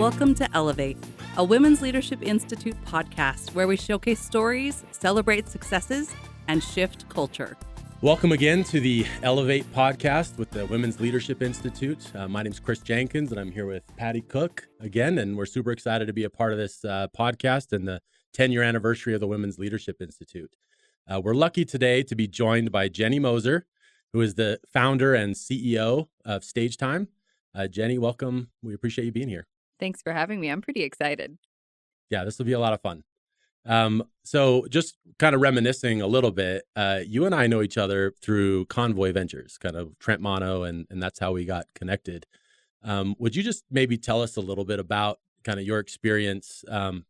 Welcome to Elevate, a Women's Leadership Institute podcast where we showcase stories, celebrate successes, and shift culture. Welcome again to the Elevate podcast with the Women's Leadership Institute. My name is Chris Jenkins, and I'm here with Patty Cook again, and we're super excited to be a part of this podcast and the 10-year anniversary of the Women's Leadership Institute. We're lucky today to be joined by Jennie Moser, who is the founder and CEO of StageTime. Jennie, welcome. We appreciate you being here. Thanks for having me. I'm pretty excited. Yeah, this will be a lot of fun. So just kind of reminiscing a little bit, you and I know each other through Convoy Ventures, kind of Trent Mono, and that's how we got connected. Would you just maybe tell us a little bit about kind of your experience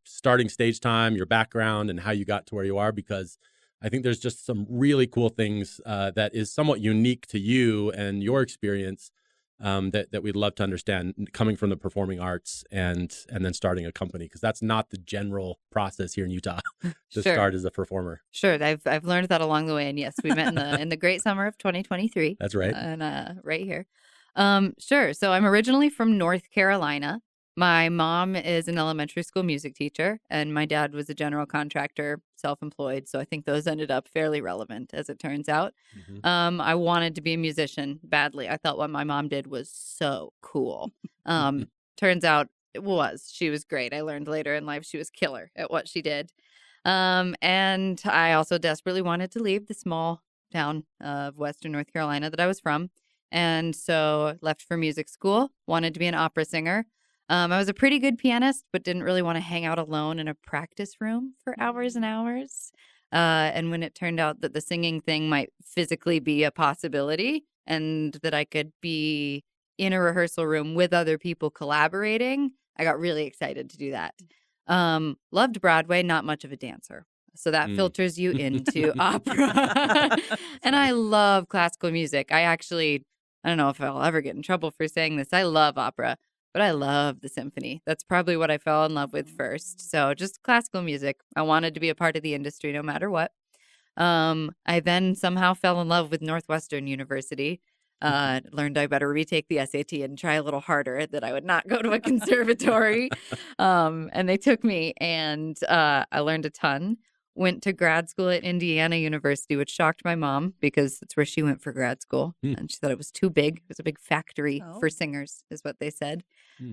starting StageTime, your background, and how you got to where you are? Because I think there's just some really cool things that is somewhat unique to you and your experience that we'd love to understand coming from the performing arts and then starting a company, because that's not the general process here in Utah to start as a performer. Sure. I've learned that along the way. And yes, we met in the great summer of 2023. That's right. And right here. Sure. So I'm originally from North Carolina. My mom is an elementary school music teacher, and my dad was a general contractor, self-employed. So I think those ended up fairly relevant, as it turns out. Mm-hmm. I wanted to be a musician badly. I thought what my mom did was so cool. Turns out it was. She was great. I learned later in life she was killer at what she did. And I also desperately wanted to leave the small town of Western North Carolina that I was from. And so left for music school, wanted to be an opera singer. I was a pretty good pianist, but didn't really want to hang out alone in a practice room for hours and hours. And when it turned out that the singing thing might physically be a possibility and that I could be in a rehearsal room with other people collaborating, I got really excited to do that. Loved Broadway, not much of a dancer. So that filters you into opera. And I love classical music. I don't know if I'll ever get in trouble for saying this. I love opera. But I love the symphony. That's probably what I fell in love with first. So just classical music. I wanted to be a part of the industry no matter what. I then somehow fell in love with Northwestern University. Learned I better retake the SAT and try a little harder, that I would not go to a conservatory. And they took me, and I learned a ton. Went to grad school at Indiana University, which shocked my mom because that's where she went for grad school. And she thought it was too big. It was a big factory for singers, is what they said.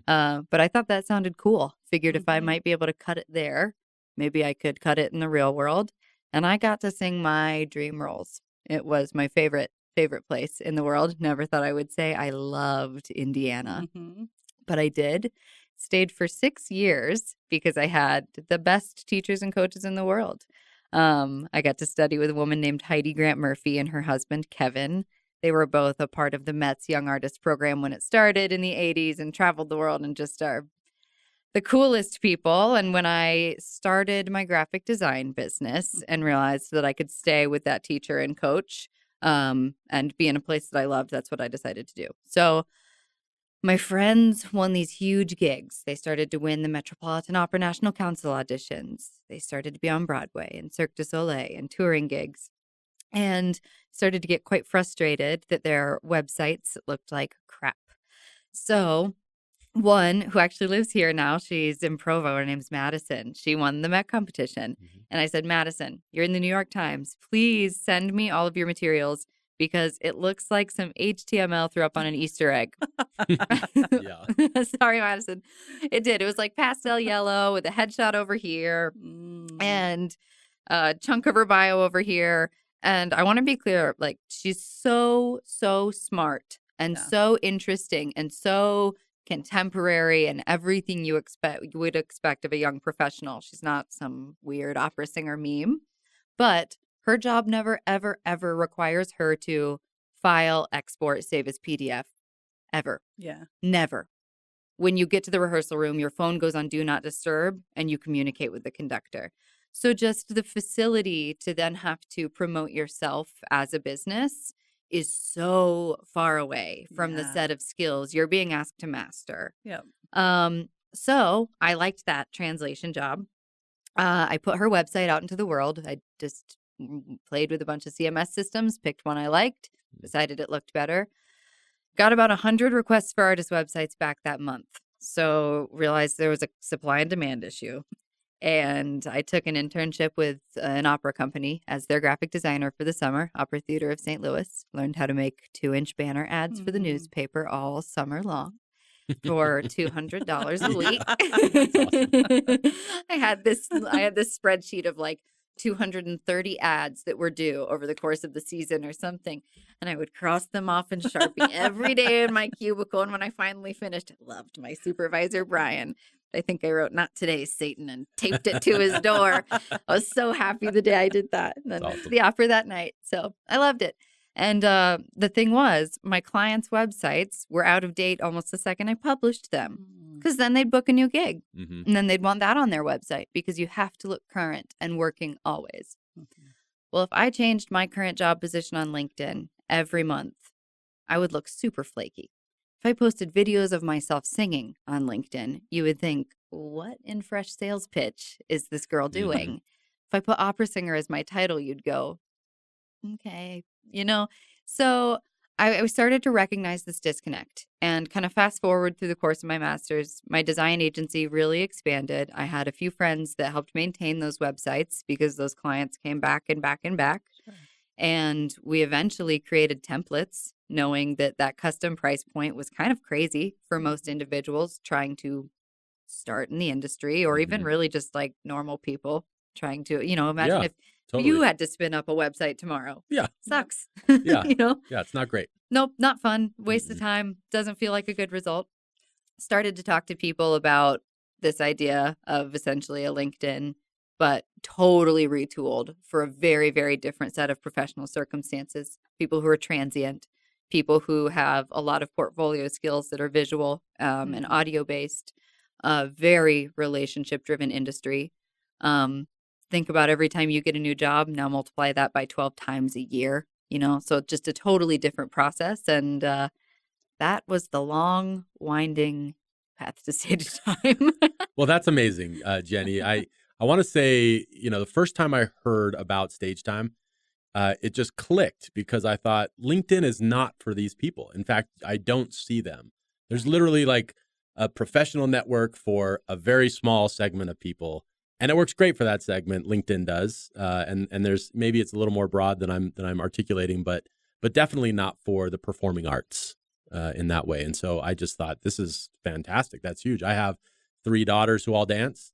But I thought that sounded cool. Figured if I might be able to cut it there, maybe I could cut it in the real world. And I got to sing my dream roles. It was my favorite place in the world. Never thought I would say I loved Indiana, but I did. Stayed for 6 years because I had the best teachers and coaches in the world. I got to study with a woman named Heidi Grant Murphy and her husband, Kevin. They were both a part of the Met's Young Artist program when it started in the 80s and traveled the world and just are the coolest people. And when I started my graphic design business and realized that I could stay with that teacher and coach and be in a place that I loved, that's what I decided to do. So my friends won these huge gigs. They started to win the Metropolitan Opera National Council auditions. They started to be on Broadway and Cirque du Soleil and touring gigs, and started to get quite frustrated that their websites looked like crap. So one who actually lives here now, she's in Provo, her name's Madison. She won the Met competition. And I said, Madison, you're in the New York Times. Please send me all of your materials, because it looks like some HTML threw up on an Easter egg. Sorry, Madison. It did. It was like pastel yellow with a headshot over here and a chunk of her bio over here. And I want to be clear, like, she's so smart and so interesting and so contemporary and everything you would expect of a young professional. She's not some weird opera singer meme, but her job never, ever, ever requires her to file, export, save as PDF. Ever. Yeah. Never. When you get to the rehearsal room, your phone goes on Do Not Disturb and you communicate with the conductor. So just the facility to then have to promote yourself as a business is so far away from the set of skills you're being asked to master. Yeah. So I liked that translation job. I put her website out into the world. I just played with a bunch of CMS systems, picked one I liked, decided it looked better. Got about 100 requests for artist websites back that month. So realized there was a supply and demand issue. And I took an internship with an opera company as their graphic designer for the summer, Opera Theater of St. Louis. Learned how to make 2-inch banner ads for the newspaper all summer long for $200 a week. I had this spreadsheet of like 230 ads that were due over the course of the season or something. And I would cross them off in Sharpie every day in my cubicle. And when I finally finished, I loved my supervisor, Brian. I think I wrote "Not today, Satan" and taped it to his door. I was so happy the day I did that. And then Awesome. the opera that night. So I loved it. And the thing was, my clients' websites were out of date almost the second I published them, because then they'd book a new gig. Mm-hmm. And then they'd want that on their website because you have to look current and working always. Well, if I changed my current job position on LinkedIn every month, I would look super flaky. If I posted videos of myself singing on LinkedIn, you would think, what in fresh sales pitch is this girl doing? If I put opera singer as my title, you'd go, okay, So I started to recognize this disconnect, and kind of fast forward through the course of my master's, my design agency really expanded. I had a few friends that helped maintain those websites because those clients came back and back and back. Sure. And we eventually created templates, knowing that that custom price point was kind of crazy for most individuals trying to start in the industry, or even really just like normal people trying to, imagine if you had to spin up a website tomorrow. Yeah. Sucks. Yeah. Yeah, it's not great. Nope, not fun. Waste of time. Doesn't feel like a good result. Started to talk to people about this idea of essentially a LinkedIn, but totally retooled for a very, very different set of professional circumstances. People who are transient, people who have a lot of portfolio skills that are visual and audio-based, very relationship-driven industry. Think about every time you get a new job, now multiply that by 12 times a year, so just a totally different process. And that was the long, winding path to StageTime. Well, that's amazing, Jennie. I want to say, the first time I heard about StageTime, it just clicked because I thought LinkedIn is not for these people. In fact, I don't see them. There's literally like a professional network for a very small segment of people. And it works great for that segment. LinkedIn does, and there's maybe it's a little more broad than I'm articulating, but definitely not for the performing arts in that way. And so I just thought this is fantastic. That's huge. I have 3 daughters who all dance,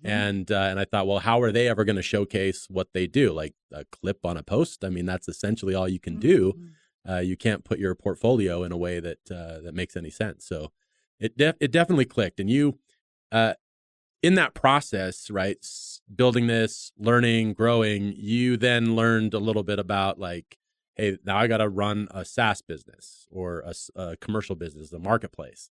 and I thought, well, how are they ever going to showcase what they do? Like a clip on a post? I mean, that's essentially all you can do. You can't put your portfolio in a way that makes any sense. So it definitely clicked, and you. In that process, right, building this, learning, growing, you then learned a little bit about like, hey, now I got to run a SaaS business or a commercial business, a marketplace.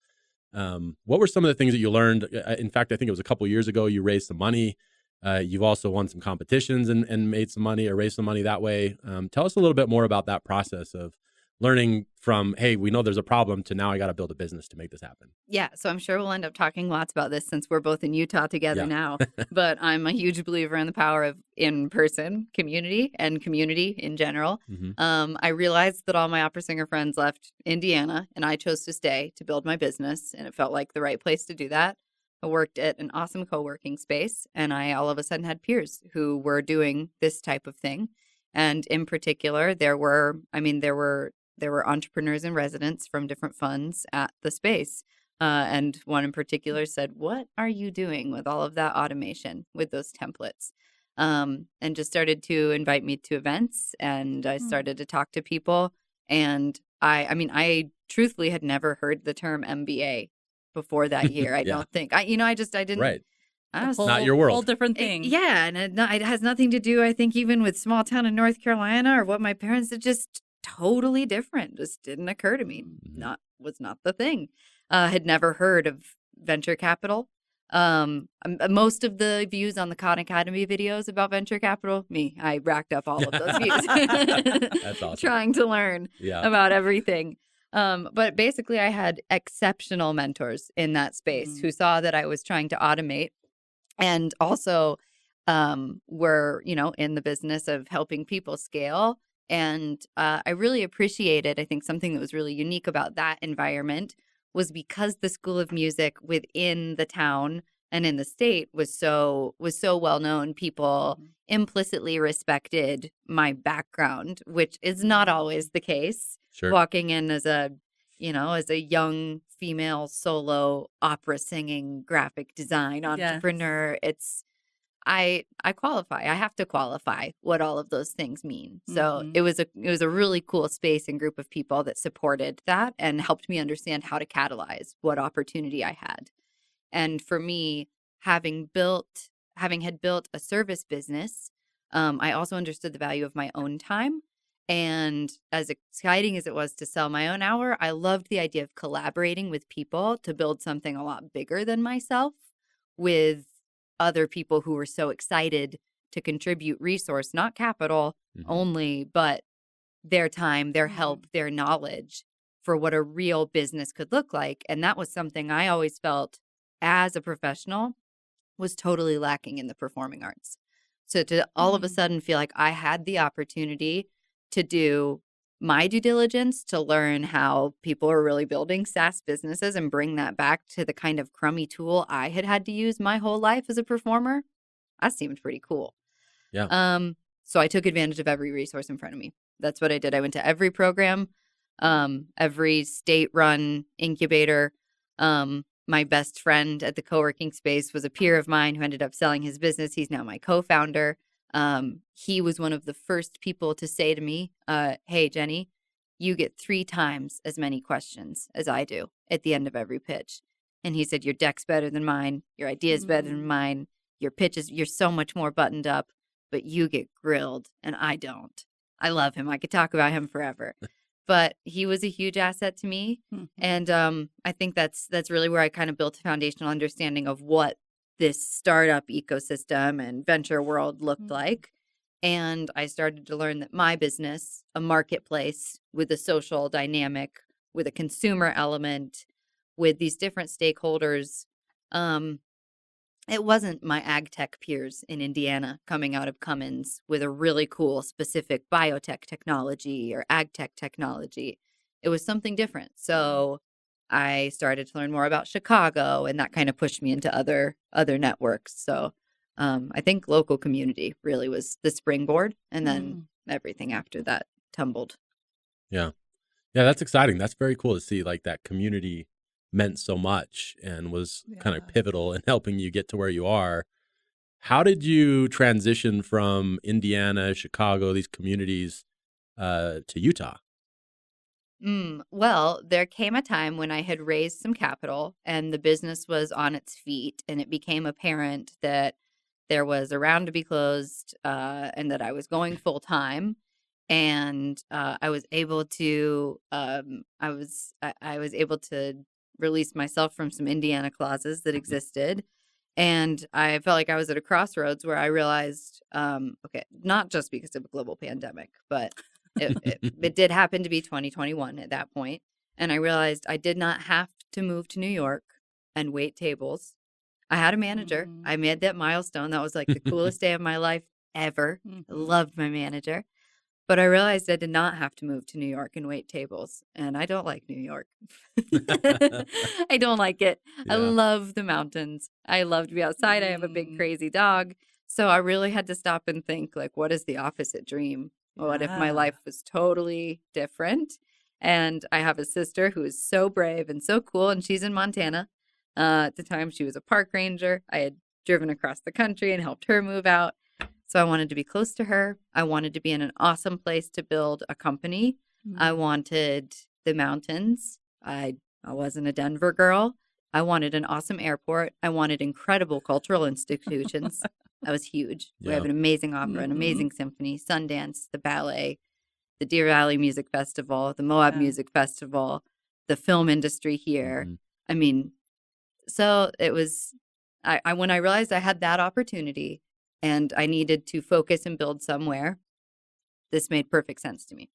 What were some of the things that you learned? In fact, I think it was a couple of years ago, you raised some money. You've also won some competitions and made some money or raised some money that way. Tell us a little bit more about that process of learning from, hey, we know there's a problem, to now I got to build a business to make this happen. Yeah. So I'm sure we'll end up talking lots about this since we're both in Utah together now. But I'm a huge believer in the power of in-person community and community in general. I realized that all my opera singer friends left Indiana, and I chose to stay to build my business. And it felt like the right place to do that. I worked at an awesome co-working space, and I all of a sudden had peers who were doing this type of thing. And in particular, there were entrepreneurs in residence from different funds at the space. And one in particular said, what are you doing with all of that automation, with those templates? And just started to invite me to events, and I started to talk to people. And I truthfully had never heard the term MBA before that year. I don't think I didn't. Right. Whole, not your world. Whole different thing. And it has nothing to do, I think, even with small town in North Carolina or what my parents did. Just totally different. Just didn't occur to me. Was not the thing. Had never heard of venture capital. Most of the views on the Khan Academy videos about venture capital, I racked up all of those views. That's awesome. Trying to learn about everything. But basically I had exceptional mentors in that space who saw that I was trying to automate, and also were, in the business of helping people scale. And I really appreciated, I think something that was really unique about that environment was because the School of Music within the town and in the state was so well known. People implicitly respected my background, which is not always the case. Sure. Walking in as a young female solo opera singing graphic design entrepreneur, I qualify. I have to qualify what all of those things mean. So it was a really cool space and group of people that supported that and helped me understand how to catalyze what opportunity I had. And for me, having had built a service business, I also understood the value of my own time. And as exciting as it was to sell my own hour, I loved the idea of collaborating with people to build something a lot bigger than myself with other people who were so excited to contribute resource, not capital only, but their time, their help, their knowledge for what a real business could look like. And that was something I always felt as a professional was totally lacking in the performing arts. So to all of a sudden feel like I had the opportunity to do my due diligence to learn how people are really building SaaS businesses and bring that back to the kind of crummy tool I had to use my whole life as a performer, that seemed pretty cool. Yeah. So I took advantage of every resource in front of me. That's what I did. I went to every program, every state-run incubator. My best friend at the co-working space was a peer of mine who ended up selling his business. He's now my co-founder. He was one of the first people to say to me, hey, Jennie, you get 3 times as many questions as I do at the end of every pitch. And he said, your deck's better than mine. Your idea's better than mine. Your pitches, you're so much more buttoned up, but you get grilled and I don't. I love him. I could talk about him forever. But he was a huge asset to me. And I think that's really where I kind of built a foundational understanding of what this startup ecosystem and venture world looked like. And I started to learn that my business, a marketplace with a social dynamic, with a consumer element, with these different stakeholders, it wasn't my ag tech peers in Indiana coming out of Cummins with a really cool specific biotech technology or ag tech technology. It was something different. So I started to learn more about Chicago, and that kind of pushed me into other networks. So I think local community really was the springboard, and then everything after that tumbled. Yeah. Yeah, that's exciting. That's very cool to see, like, that community meant so much and was kind of pivotal in helping you get to where you are. How did you transition from Indiana, Chicago, these communities to Utah? Well, there came a time when I had raised some capital and the business was on its feet, and it became apparent that there was a round to be closed and that I was going full time. And I was able to I was able to release myself from some Indiana clauses that existed. And I felt like I was at a crossroads where I realized, okay, not just because of a global pandemic, but it did happen to be 2021 at that point. And I realized I did not have to move to New York and wait tables. I had a manager. I made that milestone. That was like the coolest day of my life ever. Loved my manager. But I realized I did not have to move to New York and wait tables. And I don't like New York. I don't like it. I love the mountains. I love to be outside. I have a big, crazy dog. So I really had to stop and think, like, what is the opposite dream? What if my life was totally different? And I have a sister who is so brave and so cool, and she's in Montana. At the time, she was a park ranger. I had driven across the country and helped her move out. So I wanted to be close to her. I wanted to be in an awesome place to build a company. I wanted the mountains. I wasn't a Denver girl. I wanted an awesome airport. I wanted incredible cultural institutions. That was huge. We have an amazing opera, an amazing symphony, Sundance, the ballet, the Deer Valley Music Festival, the Moab Music Festival, the film industry here. I mean, so it was, I when I realized I had that opportunity and I needed to focus and build somewhere, this made perfect sense to me.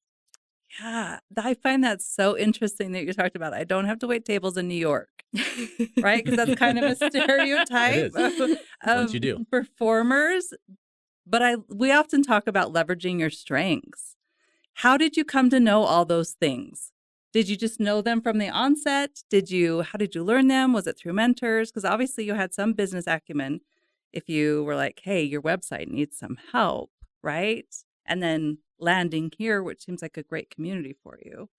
Yeah, I find that so interesting that you talked about I don't have to wait tables in New York, right? Because that's kind of a stereotype Once you do. performers. But we often talk about leveraging your strengths. How did you come to know all those things? Did you just know them from the onset? How did you learn them? Was it through mentors? Because obviously you had some business acumen if you were like, hey, your website needs some help, right? And then landing here, which seems like a great community for you.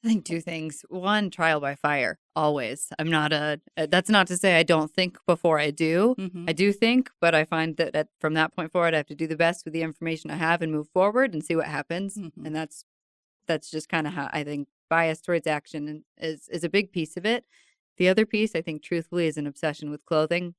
I think two things. One, trial by fire, always. I'm not that's not to say I don't think before I do. Mm-hmm. I do think, but I find that from that point forward, I have to do the best with the information I have and move forward and see what happens. Mm-hmm. And that's just kind of how I think bias towards action is a big piece of it. The other piece, I think, truthfully, is an obsession with clothing.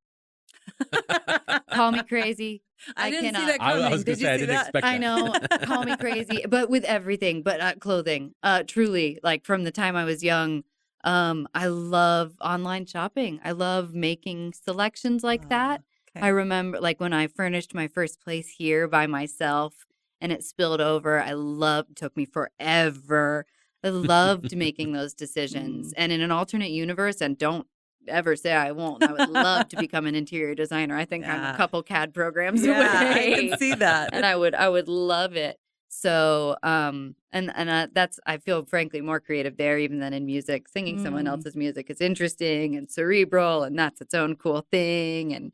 Call me crazy. I didn't cannot. see that coming. I was going to say, I didn't expect that. I know. Call me crazy, but with everything, but clothing. Truly, like from the time I was young, I love online shopping. I love making selections like that. Okay. I remember like when I furnished my first place here by myself and it spilled over. It took me forever. I loved making those decisions. And in an alternate universe, and don't ever say I won't. I would love to become an interior designer. I think I'm a couple CAD programs away. I can see that. And I would love it. So, that's, I feel frankly more creative there even than in music. Singing someone else's music is interesting and cerebral, and that's its own cool thing. And,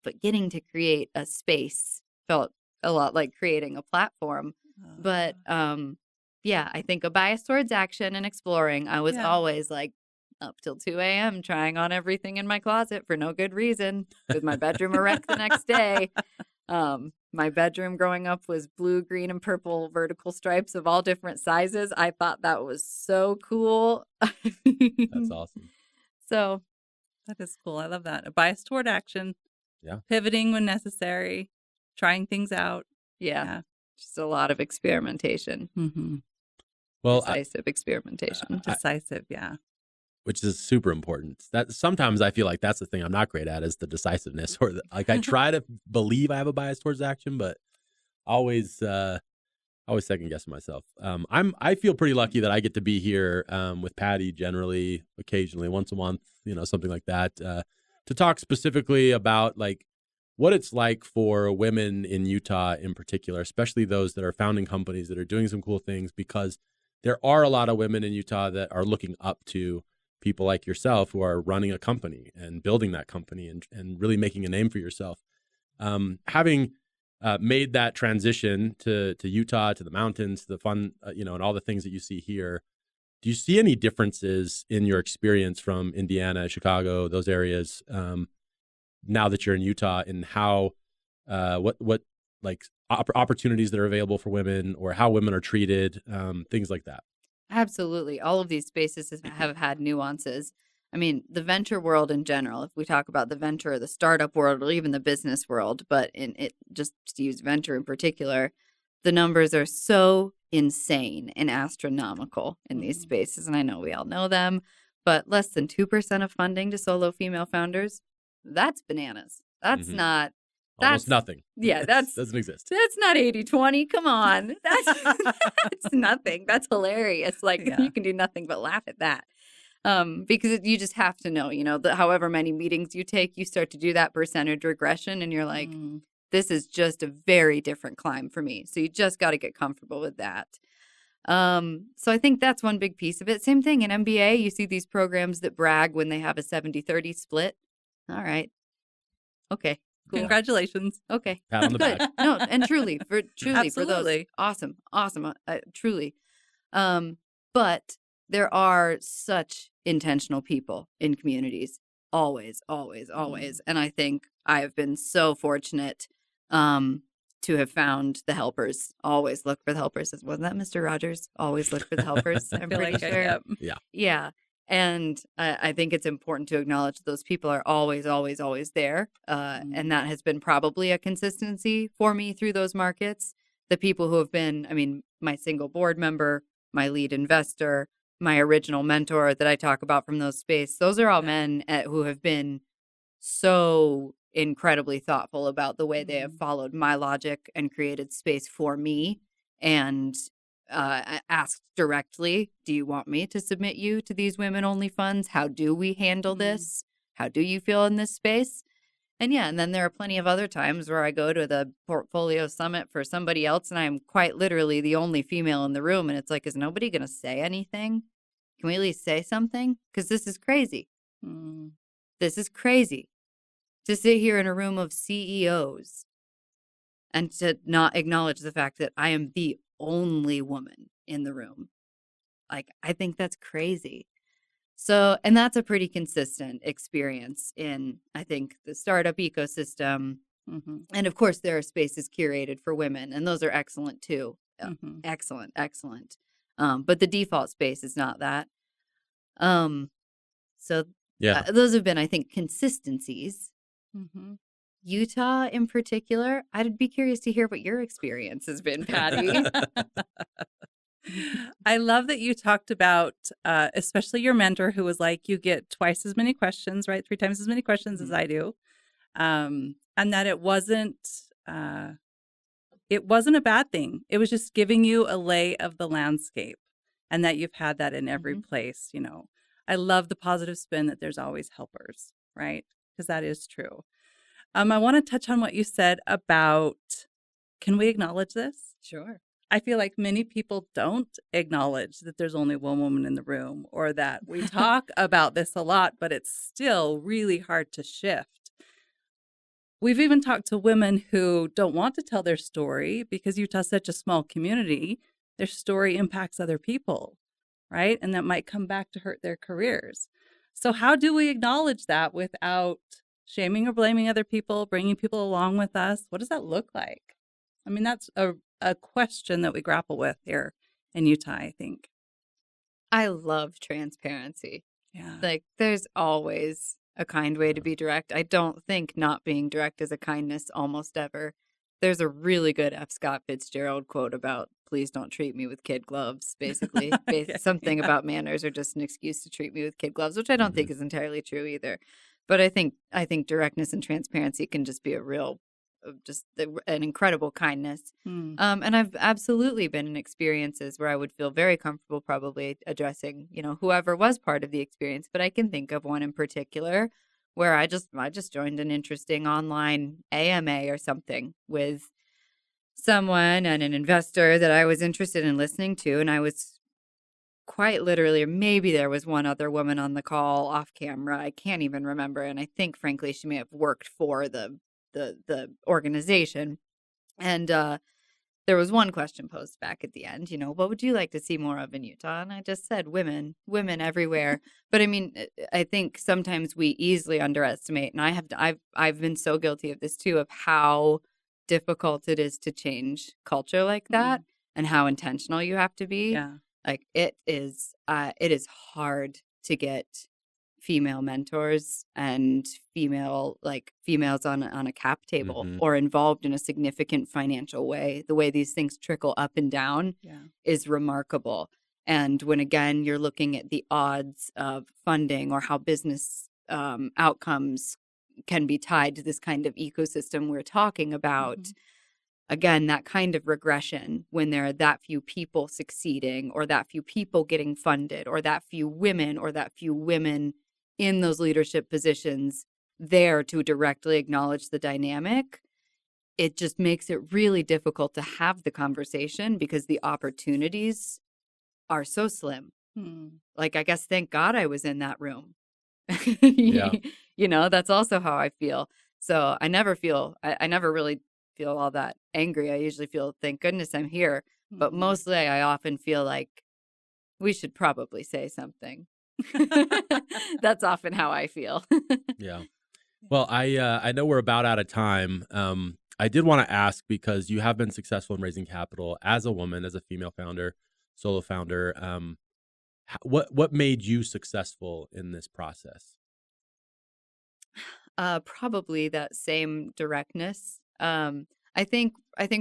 but getting to create a space felt a lot like creating a platform. But, yeah, I think a bias towards action and exploring. I was always like, up till 2 a.m. trying on everything in my closet for no good reason, with my bedroom a wreck the next day. My bedroom growing up was blue, green, and purple vertical stripes of all different sizes. I thought that was so cool. That's awesome. So that is cool. I love that. A bias toward action. Yeah. Pivoting when necessary. Trying things out. Yeah. Just a lot of experimentation. Mm-hmm. Well, decisive experimentation. Decisive, yeah. Which is super important. That sometimes I feel like that's the thing I'm not great at, is the decisiveness, or like I try to believe I have a bias towards action, but always second guessing myself. I feel pretty lucky that I get to be here with Patty generally, occasionally, once a month, something like that, to talk specifically about like what it's like for women in Utah in particular, especially those that are founding companies that are doing some cool things, because there are a lot of women in Utah that are looking up to people like yourself who are running a company and building that company and really making a name for yourself. Having made that transition to Utah, to the mountains, to the fun, and all the things that you see here, do you see any differences in your experience from Indiana, Chicago, those areas, now that you're in Utah, in how, what like opportunities that are available for women, or how women are treated, things like that? Absolutely. All of these spaces have had nuances. I mean, the venture world in general, if we talk about the venture or the startup world or even the business world, but just to use venture in particular, the numbers are so insane and astronomical in these spaces. And I know we all know them, but less than 2% of funding to solo female founders, that's bananas. That's not. Almost nothing. Yeah, doesn't exist. That's not 80-20. Come on. That's nothing. That's hilarious. Like you can do nothing but laugh at that. Because you just have to know, however many meetings you take, you start to do that percentage regression and you're like, this is just a very different climb for me. So you just got to get comfortable with that. So I think that's one big piece of it. Same thing in MBA. You see these programs that brag when they have a 70-30 split. All right. Okay. Cool. Congratulations. Okay. Pat on the Good. back. No, and truly for those, Absolutely. awesome, truly. But there are such intentional people in communities, always. And I think I have been so fortunate to have found the helpers. Always look for the helpers. Wasn't that Mr. Rogers? Always look for the helpers. I'm feel pretty like sure. Yeah. And I think it's important to acknowledge those people are always there. And that has been probably a consistency for me through those markets. The people who have been, my single board member, my lead investor, my original mentor that I talk about from those space, those are all men who have been so incredibly thoughtful about the way they have followed my logic and created space for me. And asked directly, do you want me to submit you to these women only funds? How do we handle this? How do you feel in this space? And and then there are plenty of other times where I go to the portfolio summit for somebody else and I'm quite literally the only female in the room. And it's like, is nobody going to say anything? Can we at least say something? Because this is crazy. Mm. This is crazy to sit here in a room of CEOs and to not acknowledge the fact that I am the only woman in the room. Like, I think that's crazy. So, and that's a pretty consistent experience in, I think, the startup ecosystem. Mm-hmm. And of course, there are spaces curated for women, and those are excellent too. Mm-hmm. Excellent, excellent. But the default space is not that. So those have been, I think, consistencies. Mm-hmm. Utah in particular, I'd be curious to hear what your experience has been, Patty. I love that you talked about, especially your mentor, who was like, you get twice as many questions, right? 3 times as many questions as I do. And that it wasn't a bad thing. It was just giving you a lay of the landscape, and that you've had that in every place. You know, I love the positive spin that there's always helpers, right? Because that is true. I want to touch on what you said about, can we acknowledge this? Sure. I feel like many people don't acknowledge that there's only one woman in the room, or that we talk about this a lot, but it's still really hard to shift. We've even talked to women who don't want to tell their story because Utah's such a small community. Their story impacts other people, right? And that might come back to hurt their careers. So how do we acknowledge that without shaming or blaming other people, bringing people along with us? What does that look like? I mean, that's a question that we grapple with here in Utah, I think. I love transparency. Yeah. Like, there's always a kind way to be direct. I don't think not being direct is a kindness almost ever. There's a really good F. Scott Fitzgerald quote about, please don't treat me with kid gloves, basically. Something about manners are just an excuse to treat me with kid gloves, which I don't think is entirely true either. But I think directness and transparency can just be a real, just an incredible kindness. And I've absolutely been in experiences where I would feel very comfortable probably addressing, whoever was part of the experience. But I can think of one in particular where I just joined an interesting online AMA or something with someone and an investor that I was interested in listening to. And I was quite literally, or maybe there was one other woman on the call off camera. I can't even remember. And I think, frankly, she may have worked for the organization. And there was one question posed back at the end, what would you like to see more of in Utah? And I just said women everywhere. But I mean, I think sometimes we easily underestimate, and I've been so guilty of this too, of how difficult it is to change culture like that, and how intentional you have to be. Yeah. Like, it is hard to get female mentors and females on a cap table or involved in a significant financial way. The way these things trickle up and down is remarkable. And when, again, you're looking at the odds of funding or how business outcomes can be tied to this kind of ecosystem we're talking about, again, that kind of regression when there are that few people succeeding, or that few people getting funded, or that few women in those leadership positions there to directly acknowledge the dynamic, it just makes it really difficult to have the conversation because the opportunities are so slim. Like, I guess, thank God I was in that room. That's also how I feel. So I never really feel all that angry. I usually feel, thank goodness I'm here. But mostly I often feel like we should probably say something. That's often how I feel. Yeah. Well, I know we're about out of time. I did want to ask, because you have been successful in raising capital as a woman, as a female founder, solo founder. What made you successful in this process? Probably that same directness. I think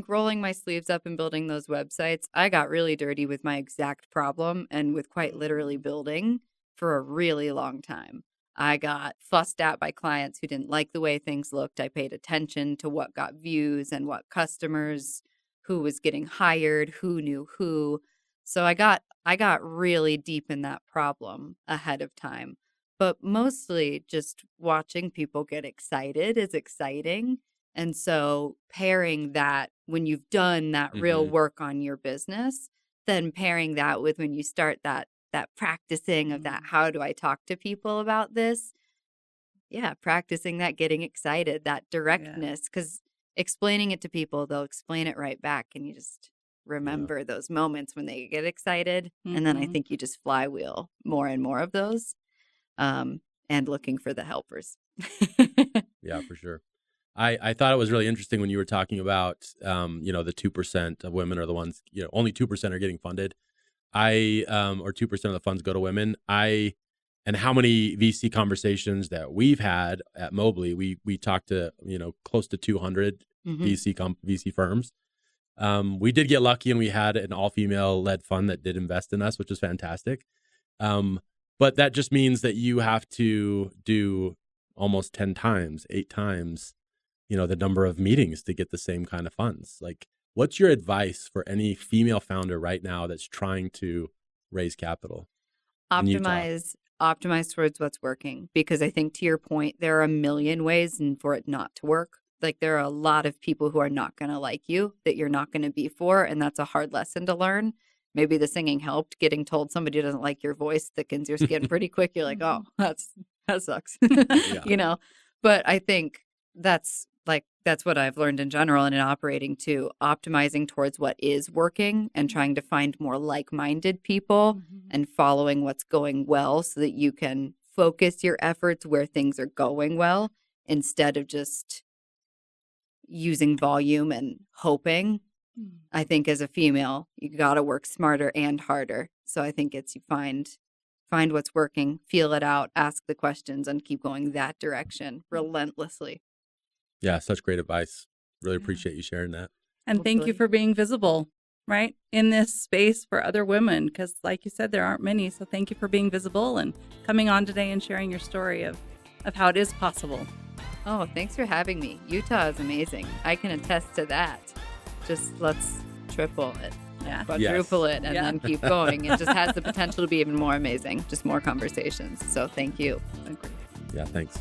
rolling my sleeves up and building those websites, I got really dirty with my exact problem and with quite literally building for a really long time. I got fussed at by clients who didn't like the way things looked. I paid attention to what got views and what customers, who was getting hired, who knew who. So I got really deep in that problem ahead of time. but mostly just watching people get excited is exciting. And so pairing that when you've done that real work on your business, then pairing that with when you start that practicing of that, how do I talk to people about this? Yeah, practicing that, getting excited, that directness, because explaining it to people, they'll explain it right back, and you just remember those moments when they get excited. And then I think you just flywheel more and more of those, and looking for the helpers. Yeah, for sure. I thought it was really interesting when you were talking about, the 2% of women are the ones, only 2% are getting funded. Or 2% of the funds go to women. And how many VC conversations that we've had at Mobley, we talked to, close to 200 VC firms. We did get lucky and we had an all-female led fund that did invest in us, which was fantastic. But that just means that you have to do almost 10 times, 8 times, the number of meetings to get the same kind of funds. Like, what's your advice for any female founder right now that's trying to raise capital? Optimize towards what's working, because I think, to your point, there are a million ways for it not to work. Like, there are a lot of people who are not going to like you, that you're not going to be for, and that's a hard lesson to learn. Maybe the singing helped. Getting told somebody doesn't like your voice thickens your skin pretty quick. You're like, oh, that sucks. But I think that's what I've learned in general and in operating too, optimizing towards what is working and trying to find more like-minded people and following what's going well so that you can focus your efforts where things are going well instead of just using volume and hoping. I think as a female, you got to work smarter and harder. So I think it's you find what's working, feel it out, ask the questions, and keep going that direction relentlessly. Yeah, such great advice. Really appreciate you sharing that. And thank you for being visible, right, in this space for other women, because like you said, there aren't many. So thank you for being visible and coming on today and sharing your story of how it is possible. Oh, thanks for having me. Utah is amazing. I can attest to that. Just let's triple it, quadruple it, and then keep going. It just has the potential to be even more amazing, just more conversations. So thank you. Yeah, thanks.